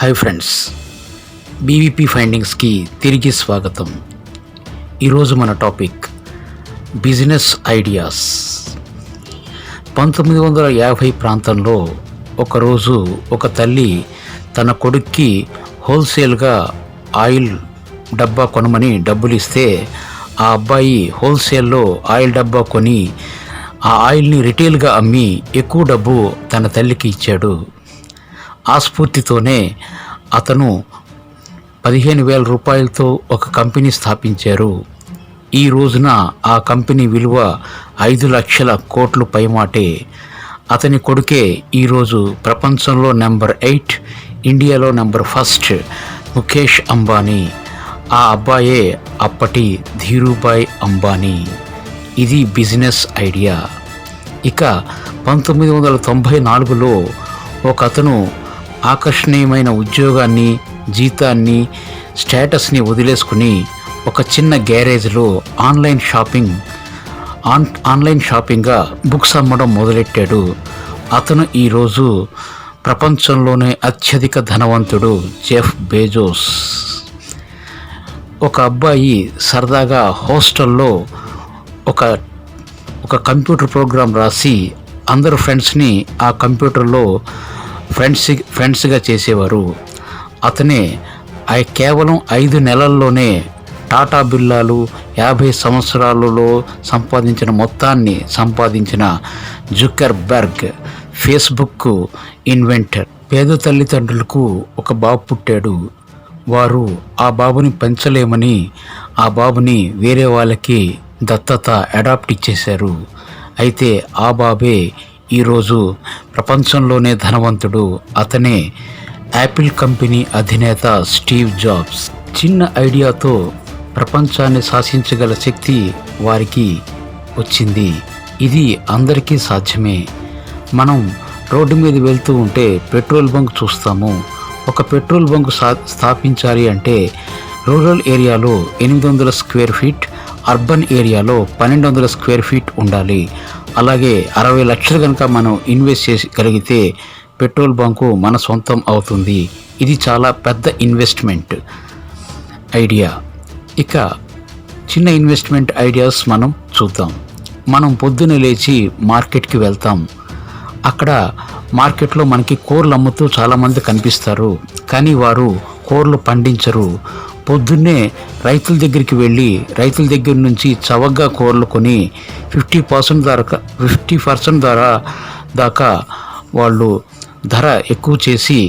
Hi friends, BVP ఫైండింగ్స్కి తిరిగి స్వాగతం. ఈరోజు మన టాపిక్ బిజినెస్ ఐడియాస్. 1950 ప్రాంతంలో ఒకరోజు ఒక తల్లి తన కొడుక్కి హోల్సేల్గా ఆయిల్ డబ్బా కొనమని డబ్బులు ఇస్తే ఆ అబ్బాయి హోల్సేల్లో ఆయిల్ డబ్బా కొని ఆ ఆయిల్ని రిటైల్గా అమ్మి ఎక్కువ డబ్బు తన తల్లికి ఇచ్చాడు. ఆ స్ఫూర్తితోనే అతను 15,000 రూపాయలతో ఒక కంపెనీ స్థాపించారు. ఈ రోజున ఆ కంపెనీ విలువ 5 లక్షల కోట్లు పైమాటే. అతని కొడుకే ఈరోజు ప్రపంచంలో నెంబర్ 8, ఇండియాలో నెంబర్ 1 ముఖేష్ అంబానీ. ఆ అబ్బాయే అప్పటి ధీరుభాయ్ అంబానీ. ఇది బిజినెస్ ఐడియా. ఇక 1994లో ఒక అతను ఆకర్షణీయమైన ఉద్యోగాన్ని, జీతాన్ని, స్టేటస్ని వదిలేసుకుని ఒక చిన్న గ్యారేజ్లో ఆన్లైన్ షాపింగ్గా బుక్స్ అమ్మడం మొదలెట్టాడు. అతను ఈరోజు ప్రపంచంలోనే అత్యధిక ధనవంతుడు, జెఫ్ బెజోస్. ఒక అబ్బాయి సరదాగా హాస్టల్లో ఒక కంప్యూటర్ ప్రోగ్రాం రాసి అందరు ఫ్రెండ్స్ని ఆ కంప్యూటర్లో ఫ్రెండ్స్గా చేసేవారు. అతనే కేవలం 5 నెలల్లోనే టాటా బిర్లాలు 50 సంవత్సరాలలో సంపాదించిన మొత్తాన్ని సంపాదించిన జుకర్బర్గ్, ఫేస్బుక్ ఇన్వెంటర్. పేద తల్లిదండ్రులకు ఒక బాబు పుట్టాడు. వారు ఆ బాబుని పెంచలేమని ఆ బాబుని వేరే వాళ్ళకి దత్తత అడాప్ట్ ఇచ్చేశారు. అయితే ఆ బాబే ఈరోజు ప్రపంచంలోనే ధనవంతుడు. అతనే యాపిల్ కంపెనీ అధినేత స్టీవ్ జాబ్స్. చిన్న ఐడియాతో ప్రపంచాన్ని శాసించగల శక్తి వారికి వచ్చింది. ఇది అందరికీ సాధ్యమే. మనం రోడ్డు మీద వెళ్తూ ఉంటే పెట్రోల్ బంక్ చూస్తాము. ఒక పెట్రోల్ బంక్ స్థాపించాలి అంటే రూరల్ ఏరియాలో 800 స్క్వేర్ ఫీట్, అర్బన్ ఏరియాలో 1200 స్క్వేర్ ఫీట్ ఉండాలి. అలాగే 60 లక్షలు కనుక మనం ఇన్వెస్ట్ చేయగలిగితే పెట్రోల్ బంకు మన సొంతం అవుతుంది. ఇది చాలా పెద్ద ఇన్వెస్ట్మెంట్ ఐడియా. ఇక చిన్న ఇన్వెస్ట్మెంట్ ఐడియాస్ మనం చూద్దాం. మనం పొద్దున లేచి మార్కెట్కి వెళ్తాం. అక్కడ మార్కెట్లో మనకి కూరలు అమ్ముతూ చాలామంది కనిపిస్తారు. కానీ వారు కూరలు పండించరు. పొద్దున్నే రైతుల దగ్గరికి వెళ్ళి రైతుల దగ్గర నుంచి చవకగా కూరలు కొని 50% దాకా వాళ్ళు ధర ఎక్కువ చేసి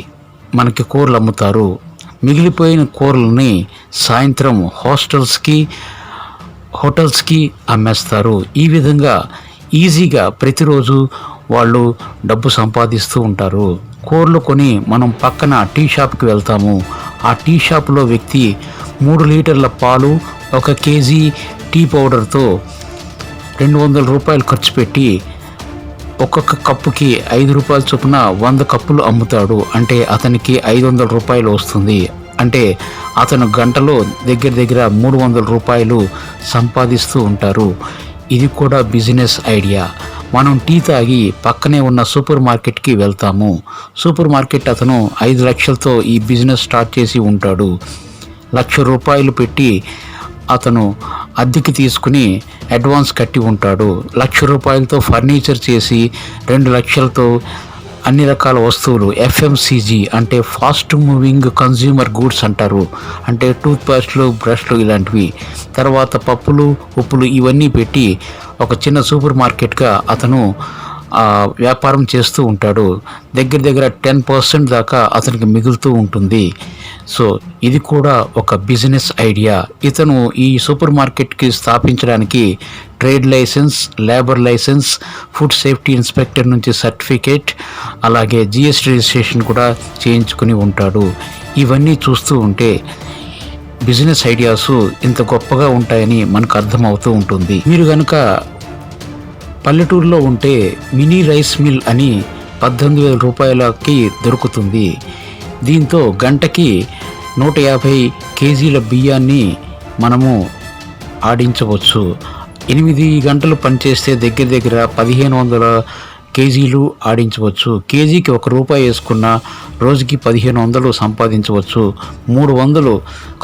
మనకి కూరలు అమ్ముతారు. మిగిలిపోయిన కూరలని సాయంత్రం హోటల్స్కి అమ్మేస్తారు. ఈ విధంగా ఈజీగా ప్రతిరోజు వాళ్ళు డబ్బు సంపాదిస్తూ ఉంటారు. కూరలు కొని మనం పక్కన టీ షాప్కి వెళ్తాము. ఆ టీ షాప్లో వ్యక్తి 3 లీటర్ల పాలు, 1 కేజీ టీ పౌడర్తో 200 రూపాయలు ఖర్చు పెట్టి ఒక్కొక్క కప్పుకి 5 రూపాయల చొప్పున 100 కప్పులు అమ్ముతాడు. అంటే అతనికి 500 రూపాయలు వస్తుంది. అంటే అతను గంటలో దగ్గర 300 రూపాయలు సంపాదిస్తూ ఉంటారు. ఇది కూడా బిజినెస్ ఐడియా. మనం టీ తాగి పక్కనే ఉన్న సూపర్ మార్కెట్కి వెళ్తాము. సూపర్ మార్కెట్ అతను 5 లక్షలతో ఈ బిజినెస్ స్టార్ట్ చేసి ఉంటాడు. 1,00,000 రూపాయలు పెట్టి అతను అద్దెకి తీసుకుని అడ్వాన్స్ కట్టి ఉంటాడు. 1,00,000 రూపాయలతో ఫర్నిచర్ చేసి 2 లక్షలతో అన్ని రకాల వస్తువులు, FMCG అంటే ఫాస్ట్ మూవింగ్ కన్జ్యూమర్ గూడ్స్ అంటారు. అంటే టూత్ పేస్ట్లు, బ్రష్లు ఇలాంటివి. తర్వాత పప్పులు, ఉప్పులు ఇవన్నీ పెట్టి ఒక చిన్న సూపర్ మార్కెట్గా అతను వ్యాపారం చేస్తూ ఉంటాడు. దగ్గర 10% దాకా అతనికి మిగులుతూ ఉంటుంది. సో ఇది కూడా ఒక బిజినెస్ ఐడియా. ఇతను ఈ సూపర్ మార్కెట్కి స్థాపించడానికి trade licence, labour licence, food safety inspector నుంచి సర్టిఫికేట్, అలాగే GST రిజిస్ట్రేషన్ కూడా చేయించుకుని ఉంటాడు. ఇవన్నీ చూస్తూ ఉంటే బిజినెస్ ఐడియాస్ ఇంత గొప్పగా ఉంటాయని మనకు అర్థమవుతూ ఉంటుంది. మీరు కనుక పల్లెటూరులో ఉంటే మినీ రైస్ మిల్ అని 18,000 రూపాయలకి దొరుకుతుంది. దీంతో గంటకి 150 కేజీల బియ్యాన్ని మనము ఆడించవచ్చు. 8 గంటలు పనిచేస్తే దగ్గర 1,500 కేజీలు ఆడించవచ్చు. కేజీకి ₹1 వేసుకున్న రోజుకి 1500 సంపాదించవచ్చు. 300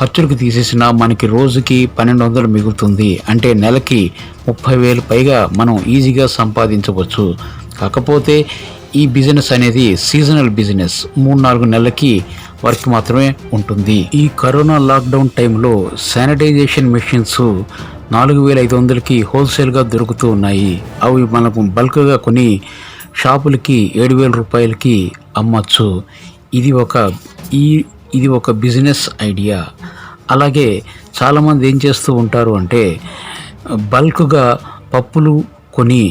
ఖర్చులకు తీసేసినా మనకి రోజుకి 1200 మిగులుతుంది. అంటే నెలకి 30,000 పైగా మనం ఈజీగా సంపాదించవచ్చు. కాకపోతే ఈ బిజినెస్ అనేది సీజనల్ బిజినెస్, 3-4 నెలలకి వర్క్ మాత్రమే ఉంటుంది. ఈ కరోనా లాక్డౌన్ టైంలో శానిటైజేషన్ మెషిన్స్ 4,500కి హోల్సేల్గా దొరుకుతూ ఉన్నాయి. అవి మనకు బల్క్గా కొని షాపులకి 7,000 రూపాయలకి అమ్మచ్చు. ఇది ఒక బిజినెస్ ఐడియా. అలాగే చాలామంది ఏం చేస్తూ ఉంటారు అంటే బల్క్గా పప్పులు కొని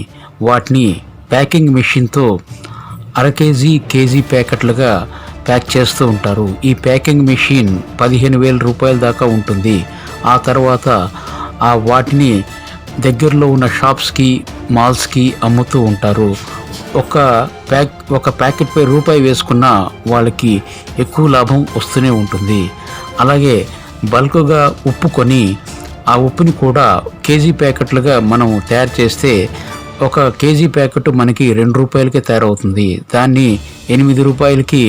వాటిని ప్యాకింగ్ మెషిన్తో కేజీ ప్యాకెట్లుగా ప్యాక్ చేస్తూ ఉంటారు. ఈ ప్యాకింగ్ మెషిన్ 15,000 రూపాయల దాకా ఉంటుంది. ఆ తర్వాత వాటిని దగ్గరలో ఉన్న షాప్స్కి, మాల్స్కి అమ్ముతూ ఉంటారు. ఒక ప్యాకెట్పై ₹1 వేసుకున్న వాళ్ళకి ఎక్కువ లాభం వస్తూనే ఉంటుంది. అలాగే బల్క్గా ఉప్పు కొని ఆ ఉప్పుని కూడా కేజీ ప్యాకెట్లుగా మనం తయారు చేస్తే ఒక కేజీ ప్యాకెట్ మనకి ₹2కే తయారవుతుంది. దాన్ని ₹8కి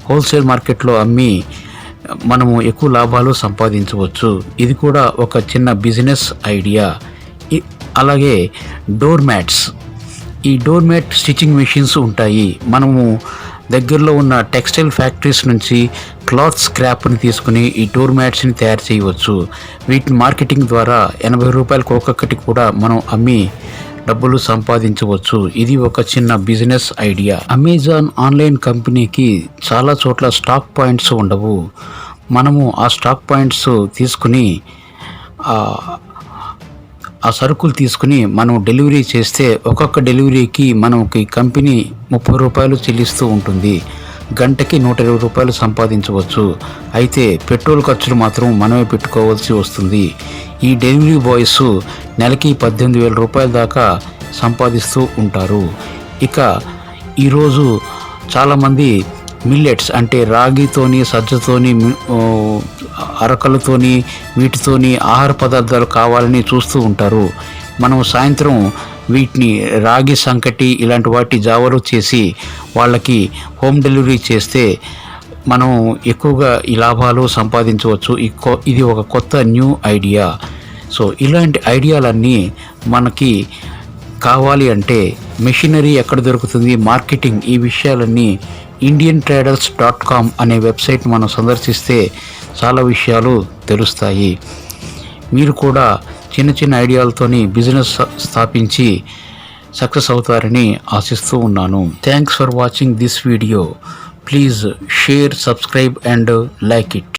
హోల్సేల్ మార్కెట్లో అమ్మి మనము ఎక్కువ లాభాలు సంపాదించవచ్చు. ఇది కూడా ఒక చిన్న బిజినెస్ ఐడియా. అలాగే డోర్ మ్యాట్స్, ఈ డోర్ మ్యాట్ స్టిచ్చింగ్ మెషిన్స్ ఉంటాయి. మనము దగ్గరలో ఉన్న టెక్స్టైల్ ఫ్యాక్టరీస్ నుంచి క్లాత్ స్క్రాప్ని తీసుకుని ఈ డోర్ మ్యాట్స్ని తయారు చేయవచ్చు. వీటిని మార్కెటింగ్ ద్వారా ₹80 ఒక్కొక్కటి కూడా మనం అమ్మి డబ్బులు సంపాదించవచ్చు. ఇది ఒక చిన్న బిజినెస్ ఐడియా. అమెజాన్ ఆన్లైన్ కంపెనీకి చాలా చోట్ల స్టాక్ పాయింట్స్ ఉండవు. మనము ఆ స్టాక్ పాయింట్స్ తీసుకుని ఆ సరుకులు తీసుకుని మనం డెలివరీ చేస్తే ఒక్కొక్క డెలివరీకి మనకి కంపెనీ ₹30 చెల్లిస్తూ ఉంటుంది. గంటకి ₹120 సంపాదించవచ్చు. అయితే పెట్రోల్ ఖర్చులు మాత్రం మనమే పెట్టుకోవాల్సి వస్తుంది. ఈ డెలివరీ బాయ్స్ నెలకి ₹18,000 దాకా సంపాదిస్తూ ఉంటారు. ఇక ఈరోజు చాలామంది మిల్లెట్స్ అంటే రాగితోని, సజ్జతోని, అరకలతోని, వీటితోని ఆహార పదార్థాలు కావాలని చూస్తూ ఉంటారు. మనం సాయంత్రం వీటిని రాగి సంకటి ఇలాంటి వాటి జావలు చేసి వాళ్ళకి హోమ్ డెలివరీ చేస్తే మనం ఎక్కువగా ఈ లాభాలు సంపాదించవచ్చు. ఇది ఒక కొత్త న్యూ ఐడియా. సో ఇలాంటి ఐడియాలన్నీ మనకి కావాలి అంటే మెషినరీ ఎక్కడ దొరుకుతుంది, మార్కెటింగ్, ఈ విషయాలన్నీ indiantraders.com అనే వెబ్సైట్ మనం సందర్శిస్తే చాలా విషయాలు తెలుస్తాయి. మీరు కూడా చిన్న చిన్న ఐడియాలతోని బిజినెస్ స్థాపించి సక్సెస్ అవుతారని ఆశిస్తూ ఉన్నాను. Thanks for watching this video. Please share, subscribe and like it.